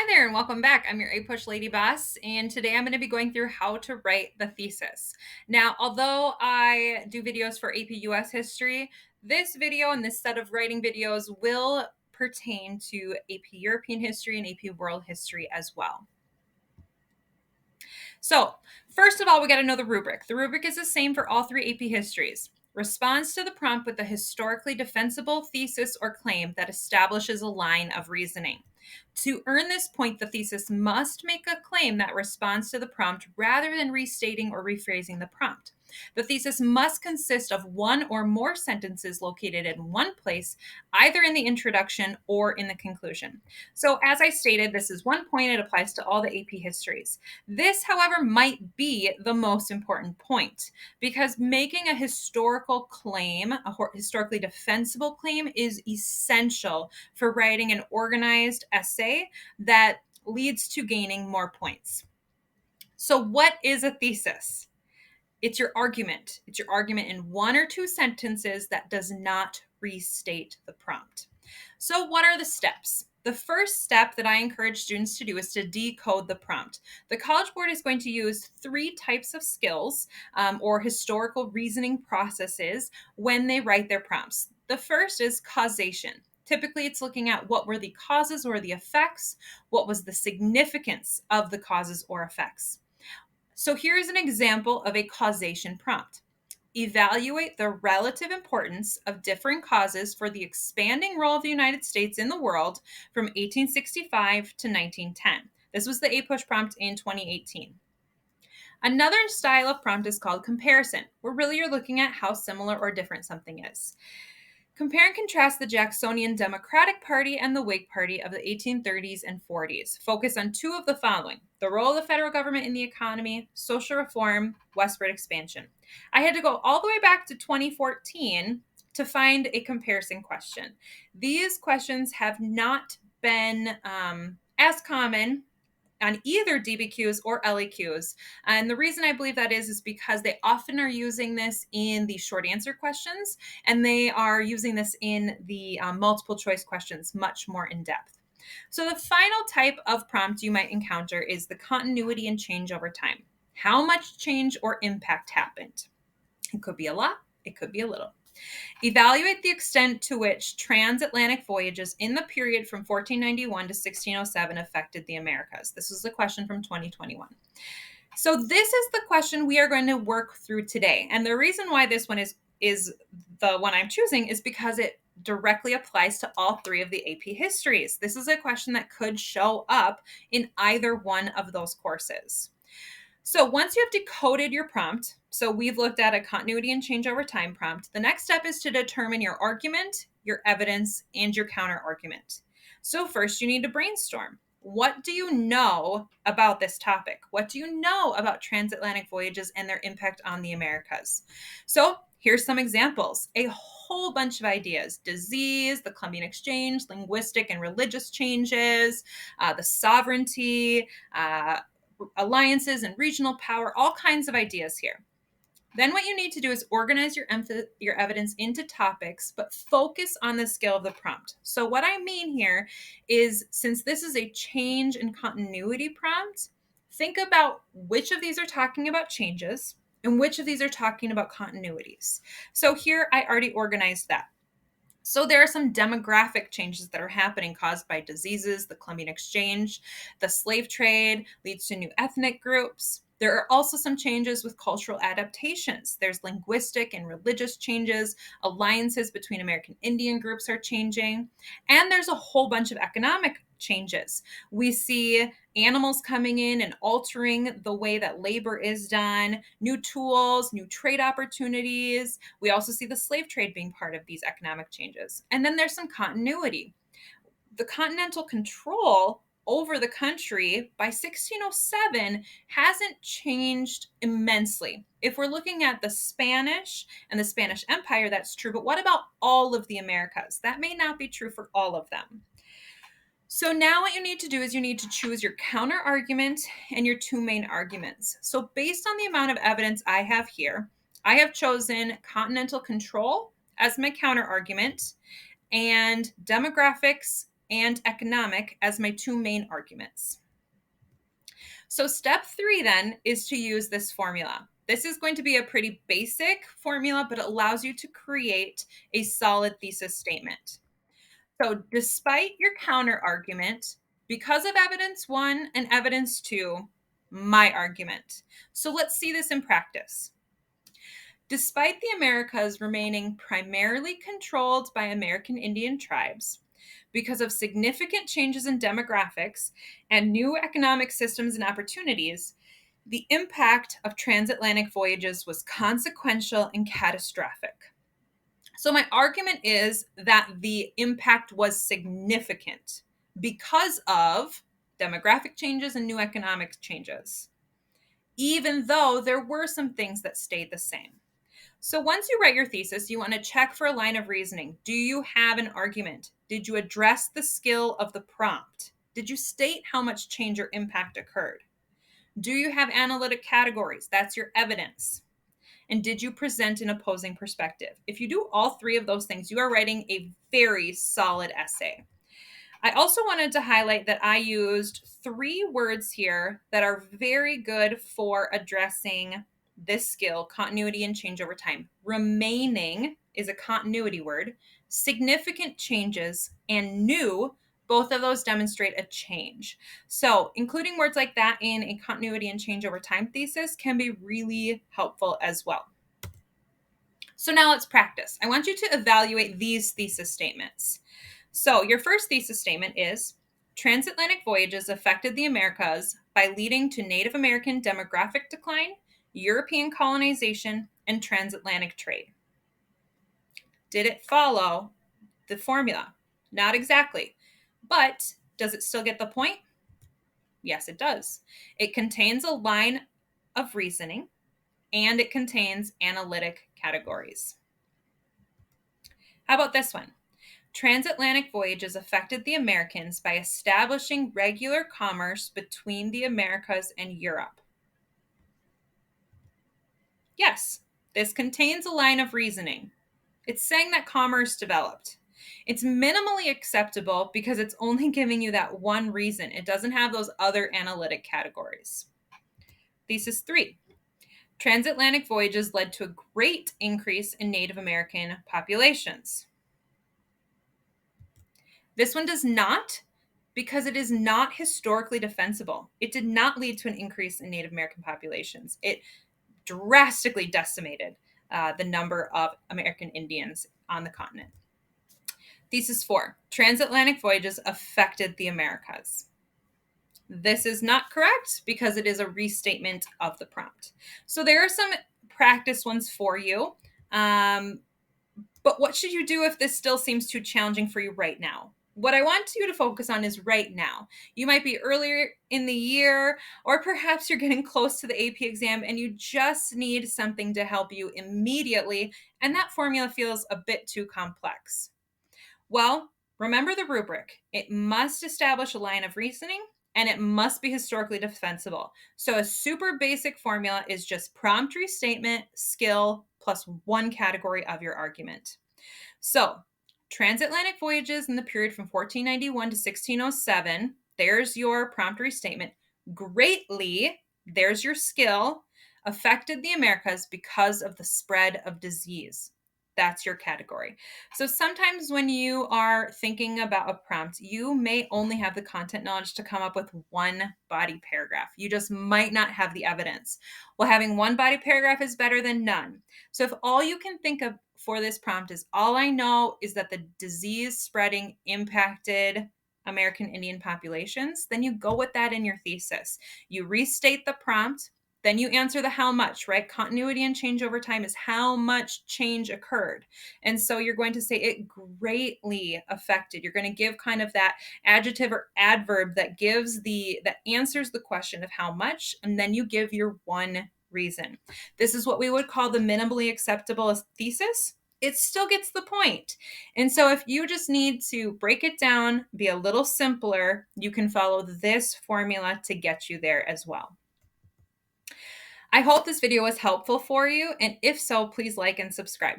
Hi there and welcome back. I'm your APUSH lady boss, and today I'm going to be going through how to write the thesis. Now, although I do videos for AP US history, this video and this set of writing videos will pertain to AP European history and AP world history as well. So, first of all, we got to know the rubric. The rubric is the same for all three AP histories. Responds to the prompt with a historically defensible thesis or claim that establishes a line of reasoning. To earn this point, the thesis must make a claim that responds to the prompt rather than restating or rephrasing the prompt. The thesis must consist of one or more sentences located in one place, either in the introduction or in the conclusion. So, as I stated, this is one point. It applies to all the AP histories. This, however, might be the most important point because making a historical claim, a historically defensible claim, is essential for writing an organized essay that leads to gaining more points. So, what is a thesis? It's your argument. It's your argument in one or two sentences that does not restate the prompt. So, what are the steps? The first step that I encourage students to do is to decode the prompt. The College Board is going to use three types of skills or historical reasoning processes when they write their prompts. The first is causation. Typically, it's looking at what were the causes or the effects, what was the significance of the causes or effects. So here is an example of a causation prompt. Evaluate the relative importance of differing causes for the expanding role of the United States in the world from 1865 to 1910. This was the APUSH prompt in 2018. Another style of prompt is called comparison, where really you're looking at how similar or different something is. Compare and contrast the Jacksonian Democratic Party and the Whig Party of the 1830s and 40s. Focus on two of the following: the role of the federal government in the economy, social reform, westward expansion. I had to go all the way back to 2014 to find a comparison question. These questions have not been as common on either DBQs or LEQs. And the reason I believe that is because they often are using this in the short answer questions, and they are using this in the multiple choice questions much more in depth. So the final type of prompt you might encounter is the continuity and change over time. How much change or impact happened? It could be a lot, it could be a little. Evaluate the extent to which transatlantic voyages in the period from 1491 to 1607 affected the Americas. This was a question from 2021. So this is the question we are going to work through today. And the reason why this one is the one I'm choosing is because it directly applies to all three of the AP histories. This is a question that could show up in either one of those courses. So once you have decoded your prompt, so we've looked at a continuity and change over time prompt, the next step is to determine your argument, your evidence, and your counter argument. So first you need to brainstorm. What do you know about this topic? What do you know about transatlantic voyages and their impact on the Americas? So here's some examples. A whole bunch of ideas: disease, the Columbian Exchange, linguistic and religious changes, the sovereignty, alliances and regional power, all kinds of ideas here. Then what you need to do is organize your evidence into topics, but focus on the skill of the prompt. So what I mean here is, since this is a change and continuity prompt, think about which of these are talking about changes and which of these are talking about continuities. So here I already organized that. So there are some demographic changes that are happening caused by diseases, the Columbian Exchange, the slave trade leads to new ethnic groups. There are also some changes with cultural adaptations. There's linguistic and religious changes. Alliances between American Indian groups are changing. And there's a whole bunch of economic changes. We see animals coming in and altering the way that labor is done, new tools, new trade opportunities. We also see the slave trade being part of these economic changes. And then there's some continuity. The continental control over the country by 1607 hasn't changed immensely. If we're looking at the Spanish and the Spanish Empire, that's true. But what about all of the Americas? That may not be true for all of them. So now what you need to do is you need to choose your counter argument and your two main arguments. So based on the amount of evidence I have here, I have chosen continental control as my counter argument and demographics and economic as my two main arguments. So step 3 then is to use this formula. This is going to be a pretty basic formula, but it allows you to create a solid thesis statement. So despite your counter argument, because of evidence 1 and evidence 2, my argument. So let's see this in practice. Despite the Americas remaining primarily controlled by American Indian tribes, because of significant changes in demographics and new economic systems and opportunities, the impact of transatlantic voyages was consequential and catastrophic. So my argument is that the impact was significant because of demographic changes and new economic changes, even though there were some things that stayed the same. So once you write your thesis, you want to check for a line of reasoning. Do you have an argument? Did you address the skill of the prompt? Did you state how much change or impact occurred? Do you have analytic categories? That's your evidence. And did you present an opposing perspective? If you do all 3 of those things, you are writing a very solid essay. I also wanted to highlight that I used 3 words here that are very good for addressing this skill, continuity and change over time. Remaining is a continuity word. Significant changes and new, both of those demonstrate a change. So including words like that in a continuity and change over time thesis can be really helpful as well. So now let's practice. I want you to evaluate these thesis statements. So your first thesis statement is, transatlantic voyages affected the Americas by leading to Native American demographic decline, European colonization, and transatlantic trade. Did it follow the formula? Not exactly, but does it still get the point? Yes, it does. It contains a line of reasoning, and it contains analytic categories. How about this one? Transatlantic voyages affected the Americans by establishing regular commerce between the Americas and Europe. Yes, this contains a line of reasoning. It's saying that commerce developed. It's minimally acceptable because it's only giving you that one reason. It doesn't have those other analytic categories. Thesis 3. Transatlantic voyages led to a great increase in Native American populations. This one does not, because it is not historically defensible. It did not lead to an increase in Native American populations. It drastically decimated the number of American Indians on the continent. Thesis 4. Transatlantic voyages affected the Americas. This is not correct because it is a restatement of the prompt. So there are some practice ones for you. But what should you do if this still seems too challenging for you right now? What I want you to focus on is right now. You might be earlier in the year, or perhaps you're getting close to the AP exam and you just need something to help you immediately, and that formula feels a bit too complex. Well, remember the rubric. It must establish a line of reasoning, and it must be historically defensible. So a super basic formula is just prompt restatement, skill, plus one category of your argument. So transatlantic voyages in the period from 1491 to 1607, there's your prompt restatement. Greatly, there's your skill, affected the Americas because of the spread of disease. That's your category. So sometimes when you are thinking about a prompt, you may only have the content knowledge to come up with one body paragraph. You just might not have the evidence. Well, having one body paragraph is better than none. So if all you can think of for this prompt is, all I know is that the disease spreading impacted American Indian populations, then you go with that in your thesis. You restate the prompt. Then you answer the how much, right? Continuity and change over time is how much change occurred. And so you're going to say it greatly affected. You're going to give kind of that adjective or adverb that answers the question of how much, and then you give your one reason. This is what we would call the minimally acceptable thesis. It still gets the point. And so if you just need to break it down, be a little simpler, you can follow this formula to get you there as well. I hope this video was helpful for you, and if so, please like and subscribe.